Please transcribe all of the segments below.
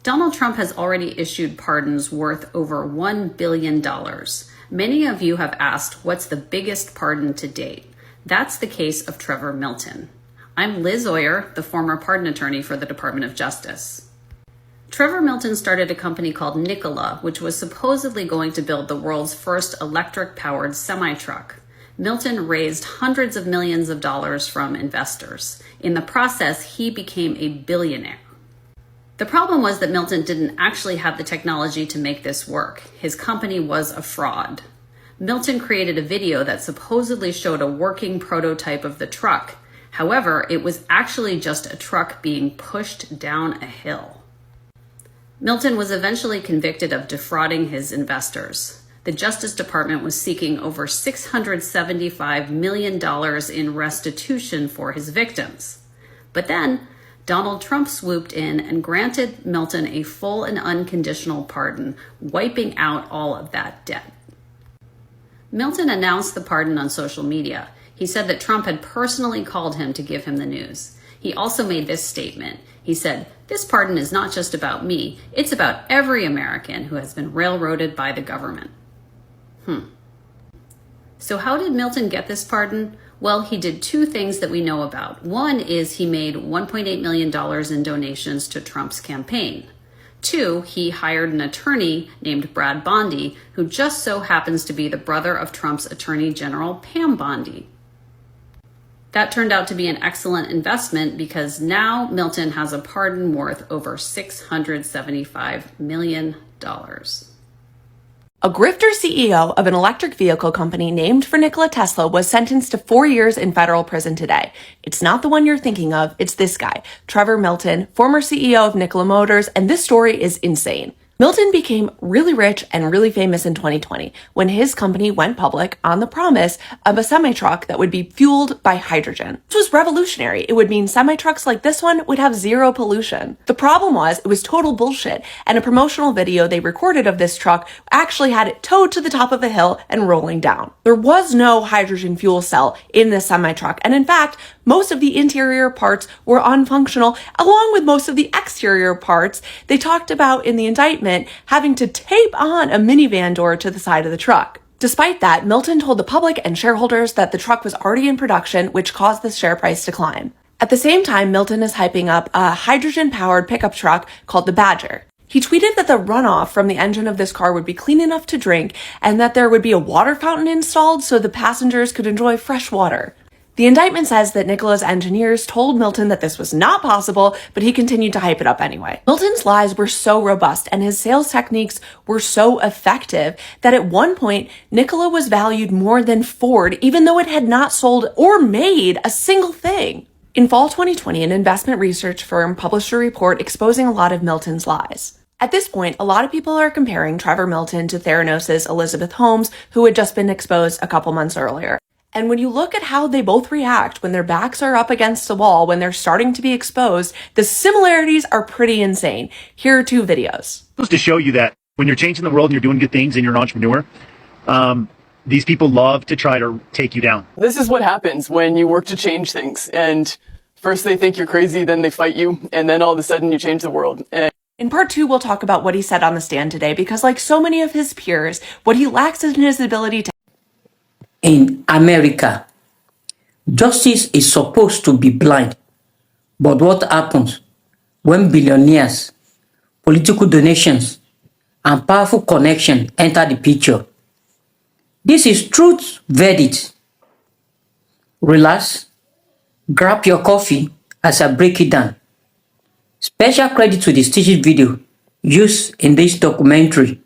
Donald Trump has already issued pardons worth over $1 billion. Many of you have asked, what's the biggest pardon to date? That's the case of Trevor Milton. I'm Liz Oyer, the former pardon attorney for the Department of Justice. Trevor Milton started a company called Nikola, which was supposedly going to build the world's first electric-powered semi-truck. Milton raised hundreds of millions of dollars from investors. In the process, he became a billionaire. The problem was that Milton didn't actually have the technology to make this work. His company was a fraud. Milton created a video that supposedly showed a working prototype of the truck. However, it was actually just a truck being pushed down a hill. Milton was eventually convicted of defrauding his investors. The Justice Department was seeking over $675 million in restitution for his victims. But then, Donald Trump swooped in and granted Milton a full and unconditional pardon, wiping out all of that debt. Milton announced the pardon on social media. He said that Trump had personally called him to give him the news. He also made this statement. He said, "This pardon is not just about me. It's about every American who has been railroaded by the government." So how did Milton get this pardon? Well, he did two things that we know about. One is he made $1.8 million in donations to Trump's campaign. Two, he hired an attorney named Brad Bondi, who just so happens to be the brother of Trump's Attorney General, Pam Bondi. That turned out to be an excellent investment because now Milton has a pardon worth over $675 million. A grifter CEO of an electric vehicle company named for Nikola Tesla was sentenced to 4 years in federal prison today. It's not the one you're thinking of, it's this guy, Trevor Milton, former CEO of Nikola Motors, and this story is insane. Milton became really rich and really famous in 2020 when his company went public on the promise of a semi-truck that would be fueled by hydrogen. This was revolutionary. It would mean semi-trucks like this one would have zero pollution. The problem was it was total bullshit, and a promotional video they recorded of this truck actually had it towed to the top of a hill and rolling down. There was no hydrogen fuel cell in this semi-truck, and in fact, most of the interior parts were unfunctional, along with most of the exterior parts they talked about in the indictment having to tape on a minivan door to the side of the truck. Despite that, Milton told the public and shareholders that the truck was already in production, which caused the share price to climb. At the same time, Milton is hyping up a hydrogen-powered pickup truck called the Badger. He tweeted that the runoff from the engine of this car would be clean enough to drink and that there would be a water fountain installed so the passengers could enjoy fresh water. The indictment says that Nikola's engineers told Milton that this was not possible, but he continued to hype it up anyway. Milton's lies were so robust and his sales techniques were so effective that at one point, Nikola was valued more than Ford, even though it had not sold or made a single thing. In fall 2020, an investment research firm published a report exposing a lot of Milton's lies. At this point, a lot of people are comparing Trevor Milton to Theranos' Elizabeth Holmes, who had just been exposed a couple months earlier. And when you look at how they both react when their backs are up against the wall, when they're starting to be exposed, the similarities are pretty insane. Here are two videos. Just to show you that when you're changing the world and you're doing good things and you're an entrepreneur, these people love to try to take you down. This is what happens when you work to change things. And first they think you're crazy, then they fight you, and then all of a sudden you change the world. In part 2, we'll talk about what he said on the stand today, because like so many of his peers, what he lacks in his ability to in America, justice is supposed to be blind. But what happens when billionaires, political donations, and powerful connection enter the picture? This is truth verdict. Relax, grab your coffee as I break it down. Special credit to the stitched video used in this documentary.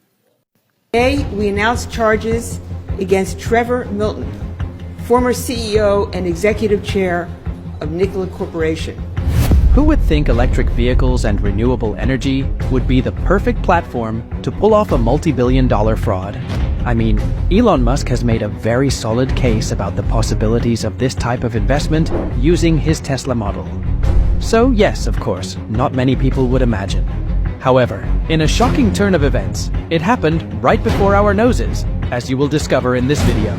Today, we announced charges against Trevor Milton, former CEO and executive chair of Nikola Corporation. Who would think electric vehicles and renewable energy would be the perfect platform to pull off a multi-billion-dollar fraud? I mean, Elon Musk has made a very solid case about the possibilities of this type of investment using his Tesla model. So yes, of course, not many people would imagine. However, in a shocking turn of events, it happened right before our noses, as you will discover in this video.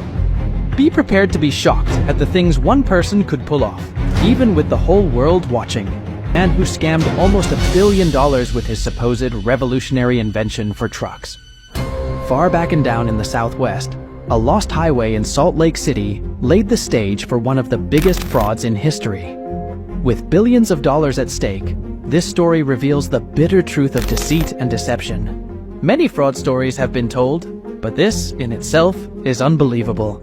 Be prepared to be shocked at the things one person could pull off, even with the whole world watching. man who scammed almost $1 billion with his supposed revolutionary invention for trucks. Far back and down in the Southwest, a lost highway in Salt Lake City laid the stage for one of the biggest frauds in history. With billions of dollars at stake, this story reveals the bitter truth of deceit and deception. Many fraud stories have been told, but this, in itself, is unbelievable.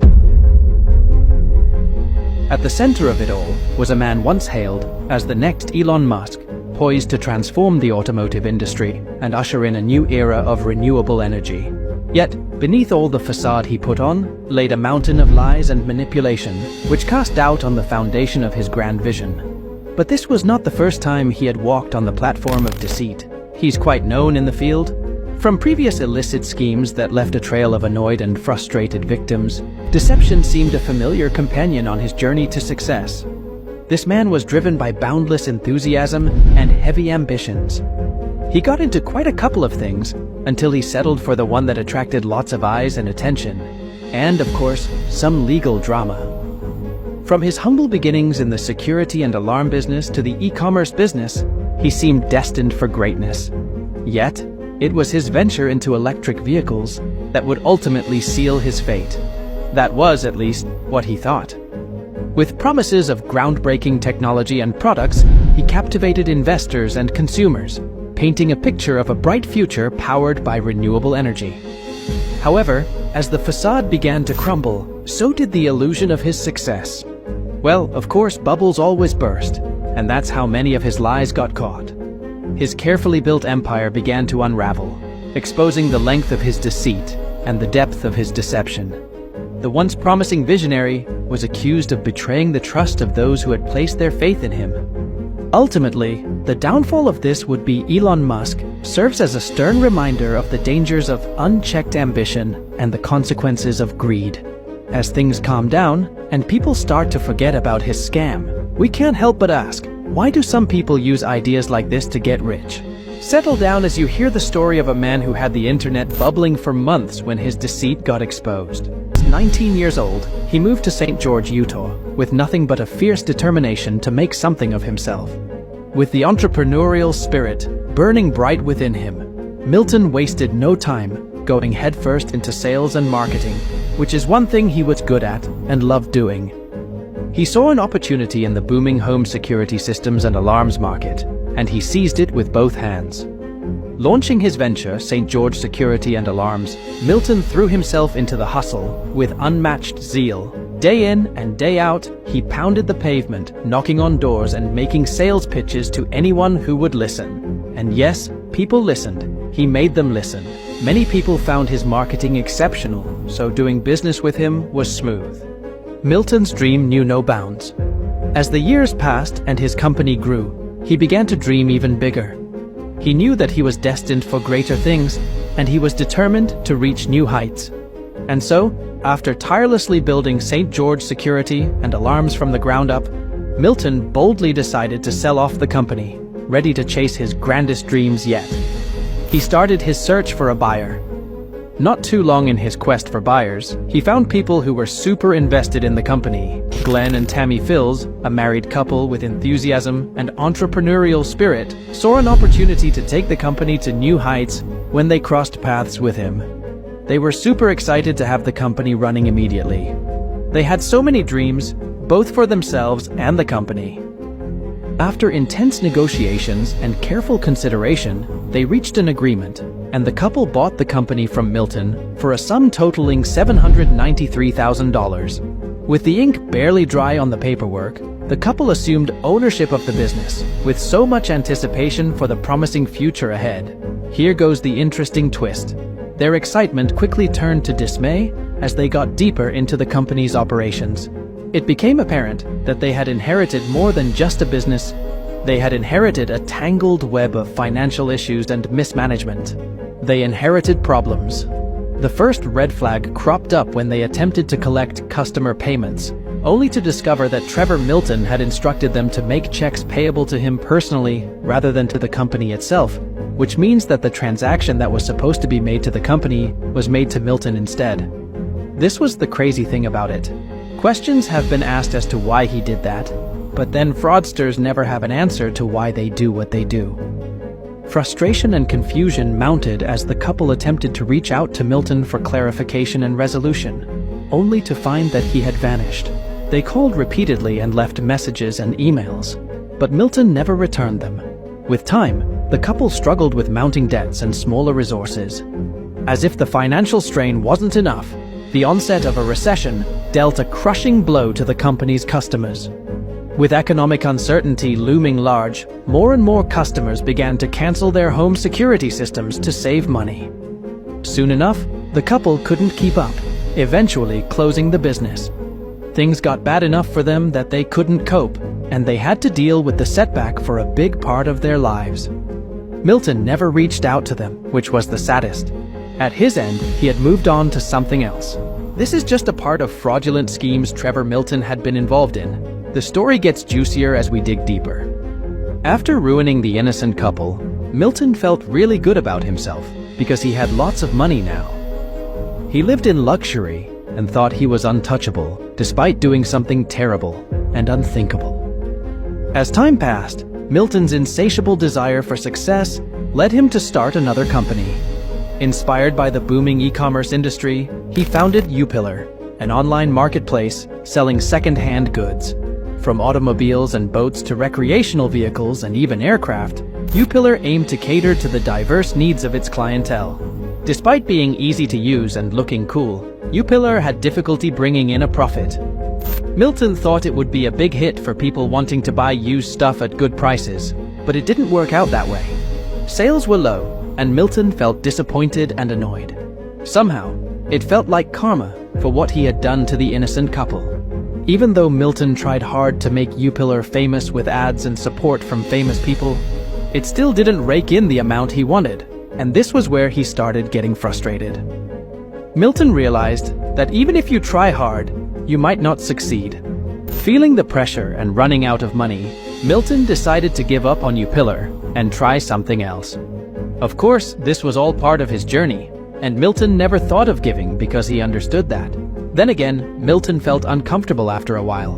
At the center of it all was a man once hailed as the next Elon Musk, poised to transform the automotive industry and usher in a new era of renewable energy. Yet, beneath all the facade he put on, laid a mountain of lies and manipulation, which cast doubt on the foundation of his grand vision. But this was not the first time he had walked on the platform of deceit. He's quite known in the field. From previous illicit schemes that left a trail of annoyed and frustrated victims, deception seemed a familiar companion on his journey to success. This man was driven by boundless enthusiasm and heavy ambitions. He got into quite a couple of things until he settled for the one that attracted lots of eyes and attention, and, of course, some legal drama. From his humble beginnings in the security and alarm business to the e-commerce business, he seemed destined for greatness. Yet, it was his venture into electric vehicles that would ultimately seal his fate. That was, at least, what he thought. With promises of groundbreaking technology and products, he captivated investors and consumers, painting a picture of a bright future powered by renewable energy. However, as the facade began to crumble, so did the illusion of his success. Well, of course, bubbles always burst, and that's how many of his lies got caught. His carefully built empire began to unravel, exposing the length of his deceit and the depth of his deception. The once promising visionary was accused of betraying the trust of those who had placed their faith in him. Ultimately, the downfall of this would-be Elon Musk serves as a stern reminder of the dangers of unchecked ambition and the consequences of greed. As things calm down and people start to forget about his scam, we can't help but ask, why do some people use ideas like this to get rich? Settle down as you hear the story of a man who had the internet bubbling for months when his deceit got exposed. 19 years old, he moved to St. George, Utah, with nothing but a fierce determination to make something of himself. With the entrepreneurial spirit burning bright within him, Milton wasted no time going headfirst into sales and marketing, which is one thing he was good at and loved doing. He saw an opportunity in the booming home security systems and alarms market, and he seized it with both hands. Launching his venture, St. George Security and Alarms, Milton threw himself into the hustle with unmatched zeal. Day in and day out, he pounded the pavement, knocking on doors and making sales pitches to anyone who would listen. And yes, people listened. He made them listen. Many people found his marketing exceptional, so doing business with him was smooth. Milton's dream knew no bounds. As the years passed and his company grew, he began to dream even bigger. He knew that he was destined for greater things, and he was determined to reach new heights. And so, after tirelessly building St. George Security and Alarms from the ground up, Milton boldly decided to sell off the company, ready to chase his grandest dreams yet. He started his search for a buyer. Not too long in his quest for buyers, he found people who were super invested in the company. Glenn and Tammy Fills, a married couple with enthusiasm and entrepreneurial spirit, saw an opportunity to take the company to new heights when they crossed paths with him. They were super excited to have the company running immediately. They had so many dreams, both for themselves and the company. After intense negotiations and careful consideration, they reached an agreement, and the couple bought the company from Milton for a sum totaling $793,000. With the ink barely dry on the paperwork, the couple assumed ownership of the business, with so much anticipation for the promising future ahead. Here goes the interesting twist. Their excitement quickly turned to dismay as they got deeper into the company's operations. It became apparent that they had inherited more than just a business. They had inherited a tangled web of financial issues and mismanagement. They inherited problems. The first red flag cropped up when they attempted to collect customer payments, only to discover that Trevor Milton had instructed them to make checks payable to him personally rather than to the company itself, which means that the transaction that was supposed to be made to the company was made to Milton instead. This was the crazy thing about it. Questions have been asked as to why he did that, But then fraudsters never have an answer to why they do what they do. Frustration and confusion mounted as the couple attempted to reach out to Milton for clarification and resolution, only to find that he had vanished. They called repeatedly and left messages and emails, but Milton never returned them. With time, the couple struggled with mounting debts and smaller resources. As if the financial strain wasn't enough, the onset of a recession dealt a crushing blow to the company's customers. With economic uncertainty looming large, more and more customers began to cancel their home security systems to save money. Soon enough, the couple couldn't keep up, eventually closing the business. Things got bad enough for them that they couldn't cope, and they had to deal with the setback for a big part of their lives. Milton never reached out to them, which was the saddest. At his end, he had moved on to something else. This is just a part of fraudulent schemes Trevor Milton had been involved in. The story gets juicier as we dig deeper. After ruining the innocent couple, Milton felt really good about himself because he had lots of money now. He lived in luxury and thought he was untouchable, despite doing something terrible and unthinkable. As time passed, Milton's insatiable desire for success led him to start another company. Inspired by the booming e-commerce industry, he founded UPillar, an online marketplace selling second-hand goods. From automobiles and boats to recreational vehicles and even aircraft, UPillar aimed to cater to the diverse needs of its clientele. Despite being easy to use and looking cool, UPillar had difficulty bringing in a profit. Milton thought it would be a big hit for people wanting to buy used stuff at good prices, but it didn't work out that way. Sales were low, and Milton felt disappointed and annoyed. Somehow, it felt like karma for what he had done to the innocent couple. Even though Milton tried hard to make UPillar famous with ads and support from famous people, it still didn't rake in the amount he wanted, and this was where he started getting frustrated. Milton realized that even if you try hard, you might not succeed. Feeling the pressure and running out of money, Milton decided to give up on UPillar and try something else. Of course, this was all part of his journey, and Milton never thought of giving because he understood that. Then again, Milton felt uncomfortable after a while.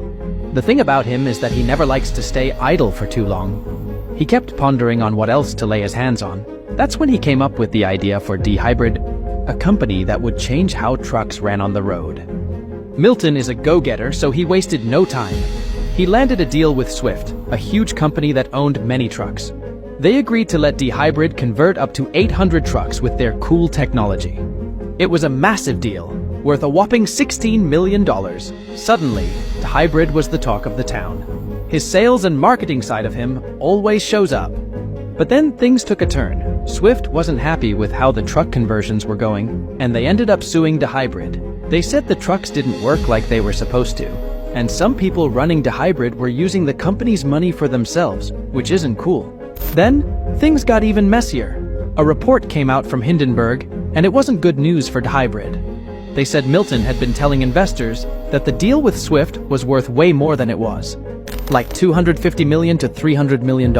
The thing about him is that he never likes to stay idle for too long. He kept pondering on what else to lay his hands on. That's when he came up with the idea for dHybrid, a company that would change how trucks ran on the road. Milton is a go-getter, so he wasted no time. He landed a deal with Swift, a huge company that owned many trucks. They agreed to let dHybrid convert up to 800 trucks with their cool technology. It was a massive deal, worth a whopping $16 million. Suddenly, dHybrid was the talk of the town. His sales and marketing side of him always shows up. But then things took a turn. Swift wasn't happy with how the truck conversions were going, and they ended up suing dHybrid. They said the trucks didn't work like they were supposed to, and some people running dHybrid were using the company's money for themselves, which isn't cool. Then, things got even messier. A report came out from Hindenburg, and it wasn't good news for dHybrid. They said Milton had been telling investors that the deal with Swift was worth way more than it was, like $250 million to $300 million.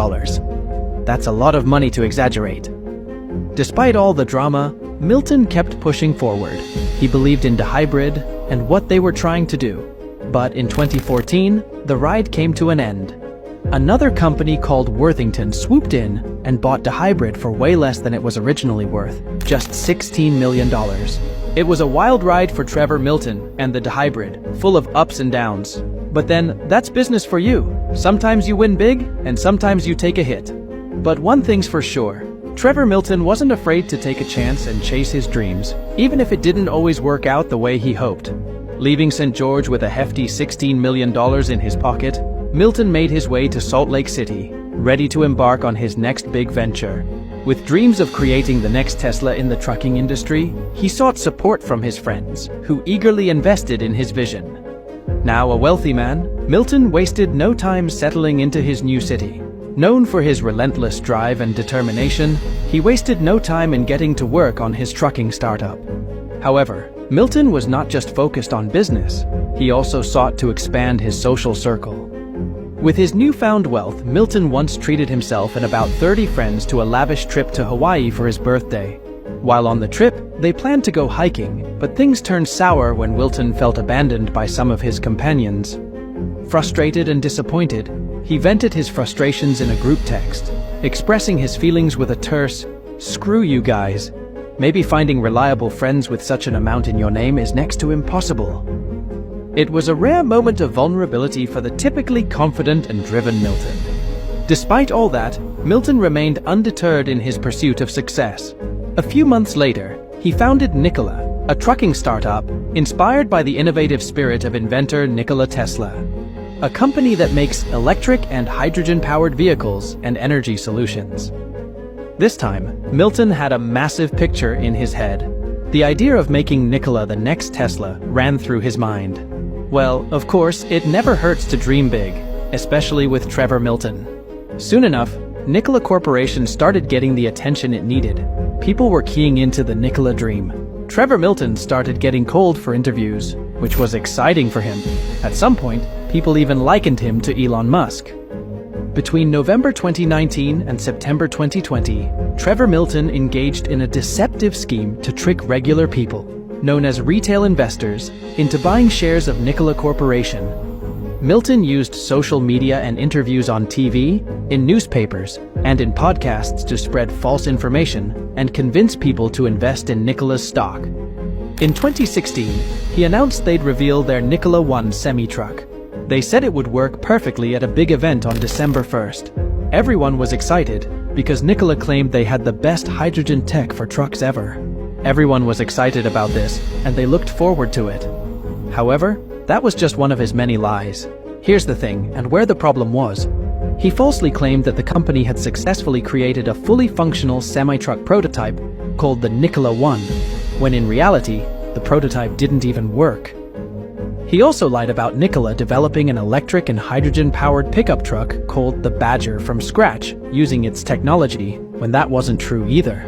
That's a lot of money to exaggerate. Despite all the drama, Milton kept pushing forward. He believed in dHybrid and what they were trying to do. But in 2014, the ride came to an end. Another company called Worthington swooped in and bought dHybrid for way less than it was originally worth, just $16 million. It was a wild ride for Trevor Milton and the dHybrid, full of ups and downs. But then, that's business for you. Sometimes you win big, and sometimes you take a hit. But one thing's for sure, Trevor Milton wasn't afraid to take a chance and chase his dreams, even if it didn't always work out the way he hoped. Leaving St. George with a hefty $16 million in his pocket, Milton made his way to Salt Lake City, ready to embark on his next big venture. With dreams of creating the next Tesla in the trucking industry, he sought support from his friends, who eagerly invested in his vision. Now a wealthy man, Milton wasted no time settling into his new city. Known for his relentless drive and determination, he wasted no time in getting to work on his trucking startup. However, Milton was not just focused on business, he also sought to expand his social circle. With his newfound wealth, Milton once treated himself and about 30 friends to a lavish trip to Hawaii for his birthday. While on the trip, they planned to go hiking, but things turned sour when Milton felt abandoned by some of his companions. Frustrated and disappointed, he vented his frustrations in a group text, expressing his feelings with a terse, "Screw you guys. Maybe finding reliable friends with such an amount in your name is next to impossible." It was a rare moment of vulnerability for the typically confident and driven Milton. Despite all that, Milton remained undeterred in his pursuit of success. A few months later, he founded Nikola, a trucking startup inspired by the innovative spirit of inventor Nikola Tesla, a company that makes electric and hydrogen-powered vehicles and energy solutions. This time, Milton had a massive picture in his head. The idea of making Nikola the next Tesla ran through his mind. Well, of course, it never hurts to dream big, especially with Trevor Milton. Soon enough, Nikola Corporation started getting the attention it needed. People were keying into the Nikola dream. Trevor Milton started getting called for interviews, which was exciting for him. At some point, people even likened him to Elon Musk. Between November 2019 and September 2020, Trevor Milton engaged in a deceptive scheme to trick regular people, known as retail investors, into buying shares of Nikola Corporation. Milton used social media and interviews on TV, in newspapers, and in podcasts to spread false information and convince people to invest in Nikola's stock. In 2016, he announced they'd reveal their Nikola One semi-truck. They said it would work perfectly at a big event on December 1st. Everyone was excited because Nikola claimed they had the best hydrogen tech for trucks ever. Everyone was excited about this, and they looked forward to it. However, that was just one of his many lies. Here's the thing, and where the problem was. He falsely claimed that the company had successfully created a fully functional semi-truck prototype called the Nikola One, when in reality, the prototype didn't even work. He also lied about Nikola developing an electric and hydrogen-powered pickup truck called the Badger from scratch, using its technology, when that wasn't true either.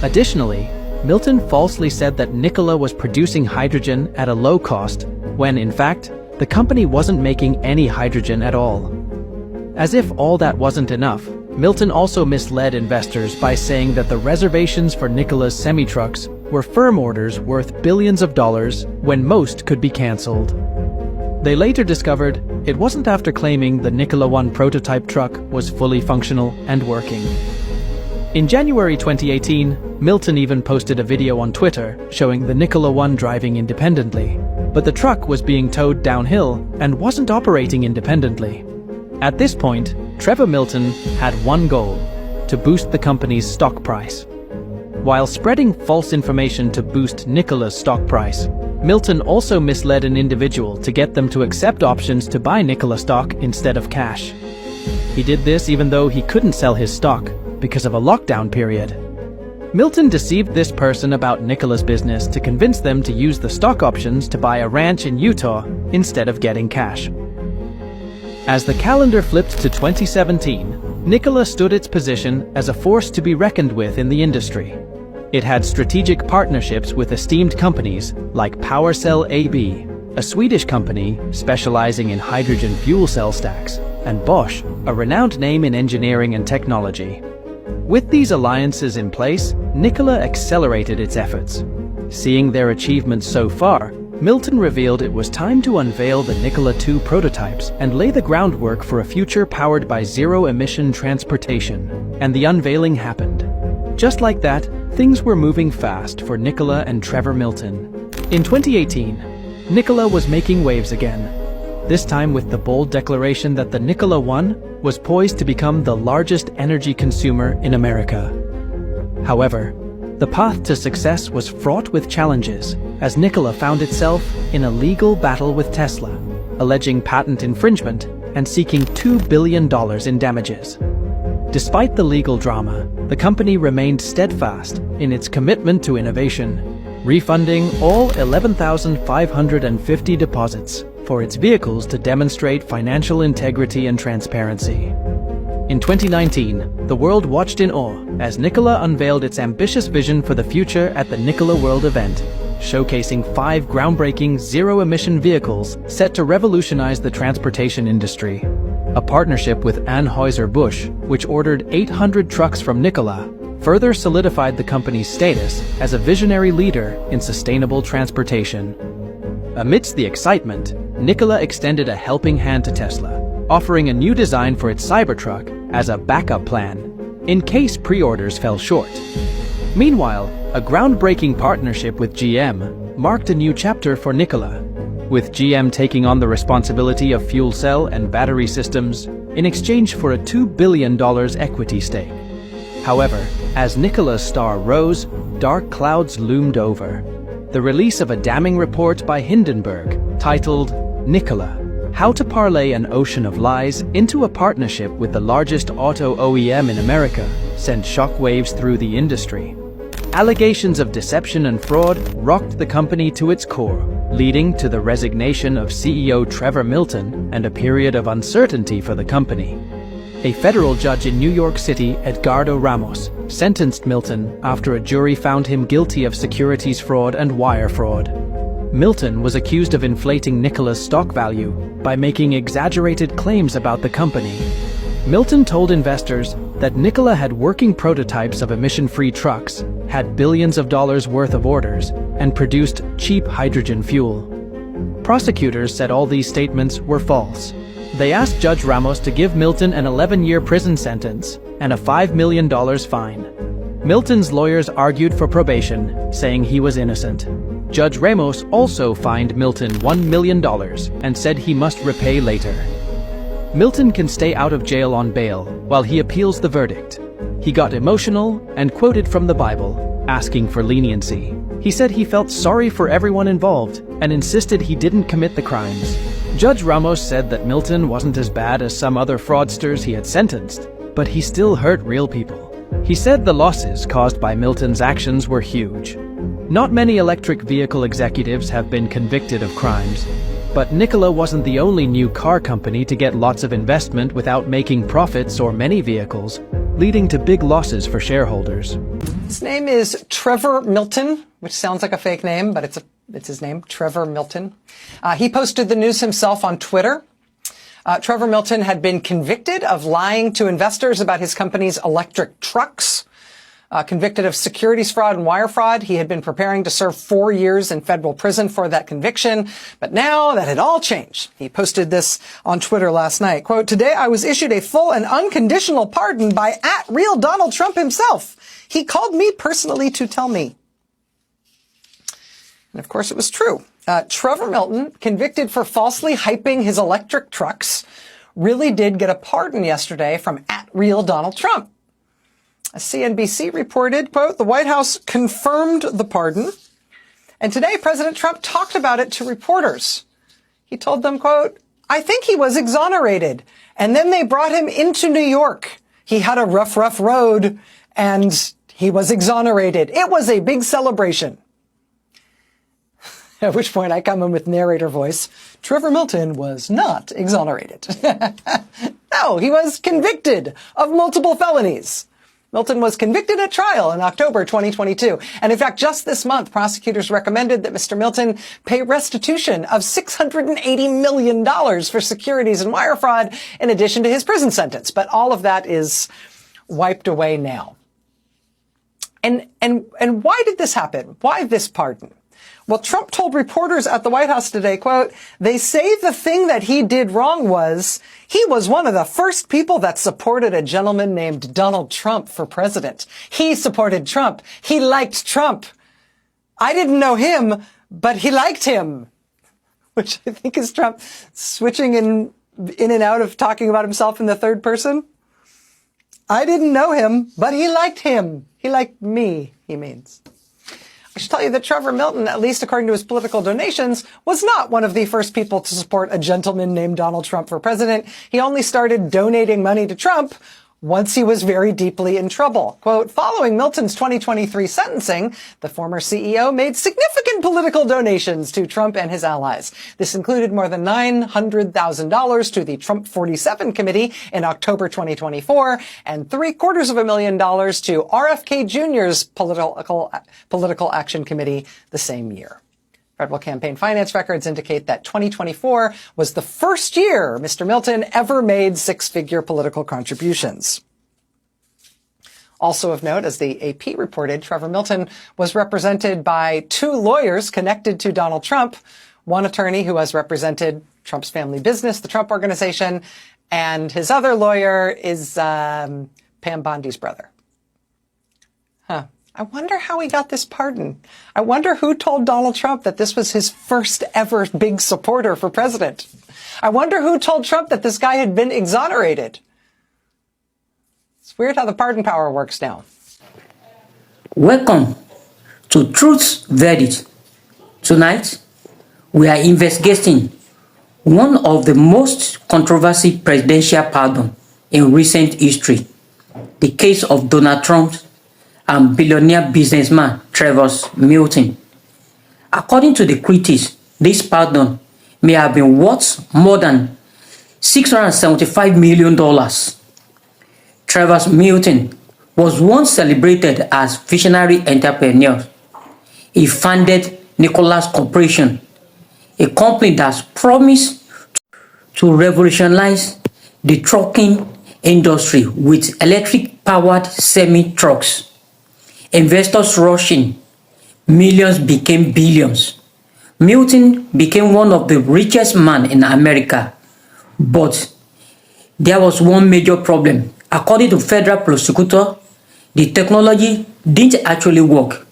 Additionally, Milton falsely said that Nikola was producing hydrogen at a low cost, when in fact, the company wasn't making any hydrogen at all. As if all that wasn't enough, Milton also misled investors by saying that the reservations for Nikola's semi-trucks were firm orders worth billions of dollars when most could be cancelled. They later discovered it wasn't after claiming the Nikola One prototype truck was fully functional and working. In January 2018, Milton even posted a video on Twitter showing the Nikola One driving independently, but the truck was being towed downhill and wasn't operating independently. At this point, Trevor Milton had one goal: to boost the company's stock price. While spreading false information to boost Nikola's stock price, Milton also misled an individual to get them to accept options to buy Nikola stock instead of cash. He did this even though he couldn't sell his stock because of a lockdown period. Milton deceived this person about Nikola's business to convince them to use the stock options to buy a ranch in Utah instead of getting cash. As the calendar flipped to 2017, Nikola stood its position as a force to be reckoned with in the industry. It had strategic partnerships with esteemed companies like PowerCell AB, a Swedish company specializing in hydrogen fuel cell stacks, and Bosch, a renowned name in engineering and technology. With these alliances in place, Nikola accelerated its efforts. Seeing their achievements so far, Milton revealed it was time to unveil the Nikola 2 prototypes and lay the groundwork for a future powered by zero-emission transportation. And the unveiling happened. Just like that, things were moving fast for Nikola and Trevor Milton. In 2018, Nikola was making waves again, this time with the bold declaration that the Nikola One was poised to become the largest energy consumer in America. However, the path to success was fraught with challenges, as Nikola found itself in a legal battle with Tesla, alleging patent infringement and seeking $2 billion in damages. Despite the legal drama, the company remained steadfast in its commitment to innovation, refunding all 11,550 deposits for its vehicles to demonstrate financial integrity and transparency. In 2019, the world watched in awe as Nikola unveiled its ambitious vision for the future at the Nikola World event, showcasing 5 groundbreaking zero-emission vehicles set to revolutionize the transportation industry. A partnership with Anheuser-Busch, which ordered 800 trucks from Nikola, further solidified the company's status as a visionary leader in sustainable transportation. Amidst the excitement, Nikola extended a helping hand to Tesla, offering a new design for its Cybertruck as a backup plan, in case pre-orders fell short. Meanwhile, a groundbreaking partnership with GM marked a new chapter for Nikola, with GM taking on the responsibility of fuel cell and battery systems in exchange for a $2 billion equity stake. However, as Nikola's star rose, dark clouds loomed over. The release of a damning report by Hindenburg titled Nikola: How to Parlay an Ocean of Lies into a Partnership with the Largest Auto OEM in America sent shockwaves through the industry. Allegations of deception and fraud rocked the company to its core, leading to the resignation of CEO Trevor Milton and a period of uncertainty for the company. A federal judge in New York City, Edgardo Ramos, sentenced Milton after a jury found him guilty of securities fraud and wire fraud. Milton was accused of inflating Nikola's stock value by making exaggerated claims about the company. Milton told investors that Nikola had working prototypes of emission-free trucks, had billions of dollars worth of orders, and produced cheap hydrogen fuel. Prosecutors said all these statements were false. They asked Judge Ramos to give Milton an 11-year prison sentence and a $5 million fine. Milton's lawyers argued for probation, saying he was innocent. Judge Ramos also fined Milton $1 million and said he must repay later. Milton can stay out of jail on bail while he appeals the verdict. He got emotional and quoted from the Bible, asking for leniency. He said he felt sorry for everyone involved and insisted he didn't commit the crimes. Judge Ramos said that Milton wasn't as bad as some other fraudsters he had sentenced, but he still hurt real people. He said the losses caused by Milton's actions were huge. Not many electric vehicle executives have been convicted of crimes, but Nikola wasn't the only new car company to get lots of investment without making profits or many vehicles, leading to big losses for shareholders. His name is Trevor Milton, which sounds like a fake name, but it's his name, Trevor Milton. He posted the news himself on Twitter. Trevor Milton had been convicted of lying to investors about his company's electric trucks. Convicted of securities fraud and wire fraud. He had been preparing to serve 4 years in federal prison for that conviction, but now that had all changed. He posted this on Twitter last night. Quote, "Today I was issued a full and unconditional pardon by @real Donald Trump himself. He called me personally to tell me." And of course it was true. Trevor Milton, convicted for falsely hyping his electric trucks, really did get a pardon yesterday from @real Donald Trump. CNBC reported, quote, "The White House confirmed the pardon, and today President Trump talked about it to reporters. He told them, quote, 'I think he was exonerated, and then they brought him into New York. He had a rough road, and he was exonerated. It was a big celebration.'" At which point I come in with narrator voice. Trevor Milton was not exonerated. No, he was convicted of multiple felonies. Milton was convicted at trial in October 2022. And in fact, just this month, prosecutors recommended that Mr. Milton pay restitution of $680 million for securities and wire fraud in addition to his prison sentence. But all of that is wiped away now. And why did this happen? Why this pardon? Well, Trump told reporters at the White House today, quote, "They say the thing that he did wrong was he was one of the first people that supported a gentleman named Donald Trump for president. He supported Trump. He liked Trump. I didn't know him, but he liked him." Which I think is Trump switching in and out of talking about himself in the third person. I didn't know him, but he liked him. He liked me, he means. I should tell you that Trevor Milton, at least according to his political donations, was not one of the first people to support a gentleman named Donald Trump for president. He only started donating money to Trump once he was very deeply in trouble. Quote, "Following Milton's 2023 sentencing, the former CEO made significant political donations to Trump and his allies. This included more than $900,000 to the Trump 47 committee in October 2024 and $750,000 to RFK Jr.'s political action committee the same year." Federal campaign finance records indicate that 2024 was the first year Mr. Milton ever made six-figure political contributions. Also of note, as the AP reported, Trevor Milton was represented by two lawyers connected to Donald Trump, one attorney who has represented Trump's family business, the Trump Organization, and his other lawyer is Pam Bondi's brother. Huh. I wonder how he got this pardon. I wonder who told Donald Trump that this was his first ever big supporter for president. I wonder who told Trump that this guy had been exonerated. It's weird how the pardon power works now. Welcome to Truth's Verdict. Tonight, we are investigating one of the most controversial presidential pardons in recent history, the case of Donald Trump and billionaire businessman Trevor Milton. According to the critics, this pardon may have been worth more than $675 million. Trevor Milton was once celebrated as visionary entrepreneur. He founded Nikola's Corporation, a company that's promised to revolutionize the trucking industry with electric-powered semi-trucks. Investors rushing, millions became billions. Milton became one of the richest men in America. But there was one major problem. According to federal prosecutor, the technology didn't actually work.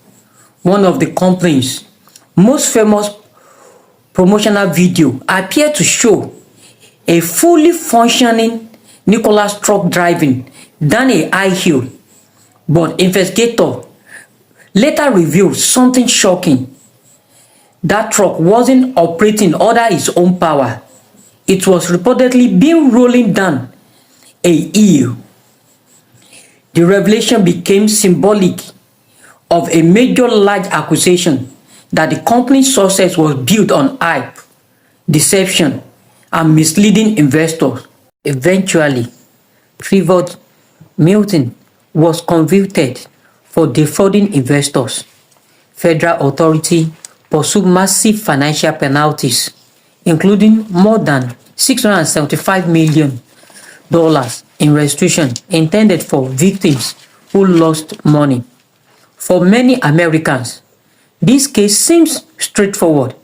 One of the company's most famous promotional video appeared to show a fully functioning Nikola's truck driving down a high hill. But investigators later revealed something shocking. That truck wasn't operating under its own power. It was reportedly being rolling down a hill. The revelation became symbolic of a major large accusation that the company's success was built on hype, deception, and misleading investors. Eventually, Trevor Milton was convicted for defrauding investors. Federal authorities pursued massive financial penalties, including more than $675 million in restitution intended for victims who lost money. For many Americans, this case seems straightforward.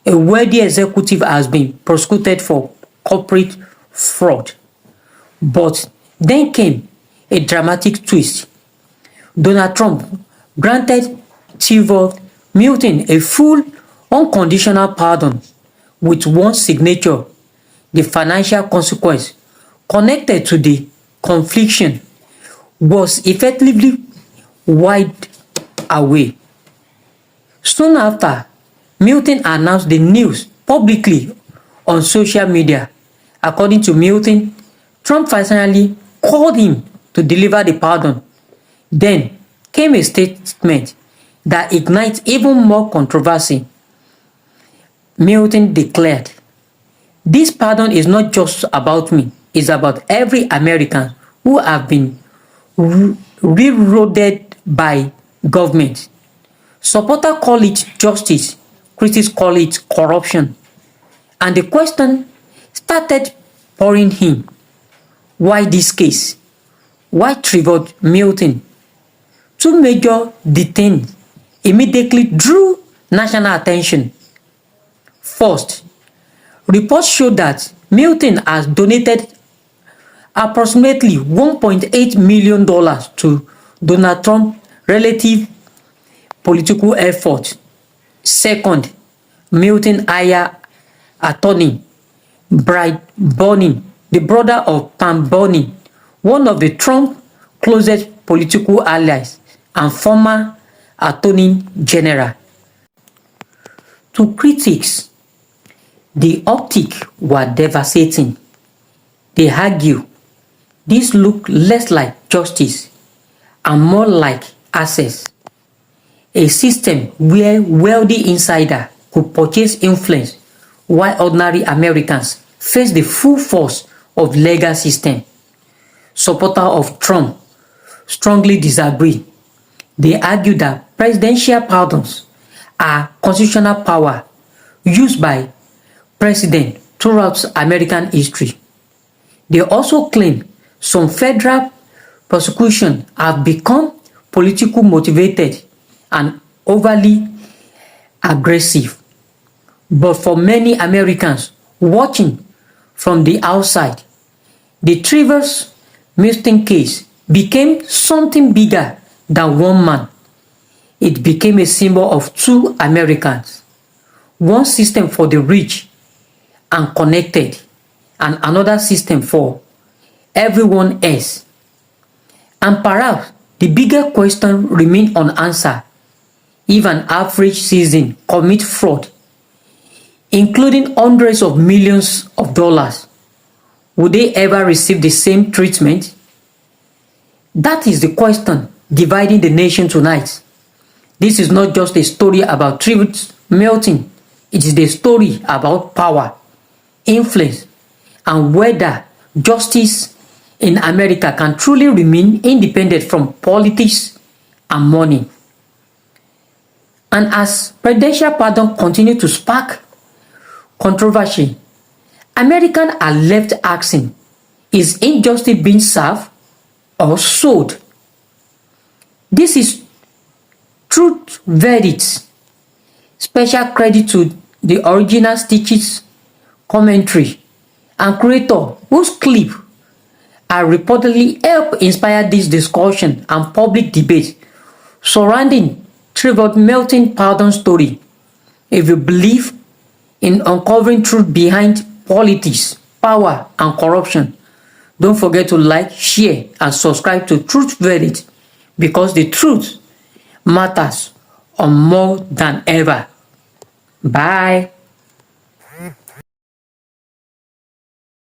A wealthy executive has been prosecuted for corporate fraud. But then came a dramatic twist. Donald Trump granted Trevor Milton a full, unconditional pardon with one signature. The financial consequence connected to the conviction was effectively wiped away. Soon after, Milton announced the news publicly on social media. According to Milton, Trump finally called him to deliver the pardon. Then came a statement that ignites even more controversy. Milton declared, "This pardon is not just about me, it's about every American who have been railroaded by government." Supporters call it justice, critics call it corruption. And the question started pouring in. Why this case? Why Trevor Milton? Two major detained immediately drew national attention. First, reports show that Milton has donated approximately $1.8 million to Donald Trump's relative political effort. Second, Milton hired attorney Brian Bonin, the brother of Pam Bonin, one of the Trump closest political allies and former attorney general. To critics, the optics were devastating. They argue this looked less like justice and more like access. A system where wealthy insiders could purchase influence while ordinary Americans face the full force of the legal system. Supporters of Trump strongly disagree. They argue that presidential pardons are constitutional power used by presidents throughout American history. They also claim some federal prosecutions have become politically motivated and overly aggressive. But for many Americans watching from the outside, the Trevor Milton case became something bigger than one man. It became a symbol of two Americans, one system for the rich and connected, and another system for everyone else. And perhaps the bigger question remains unanswered. If an average citizen commits fraud, including hundreds of millions of dollars, would they ever receive the same treatment? That is the question dividing the nation tonight. This is not just a story about Trevor Milton. It is the story about power, influence, and whether justice in America can truly remain independent from politics and money. And as presidential pardon continues to spark controversy, Americans are left asking, is injustice being served or sold? This is Truth Verdict. Special credit to the original Stitches commentary and creator whose clip are reportedly helped inspire this discussion and public debate surrounding Trevor Milton pardon story. If you believe in uncovering truth behind politics, power, and corruption, don't forget to like, share, and subscribe to Truth Verdict, because the truth matters more than ever. Bye.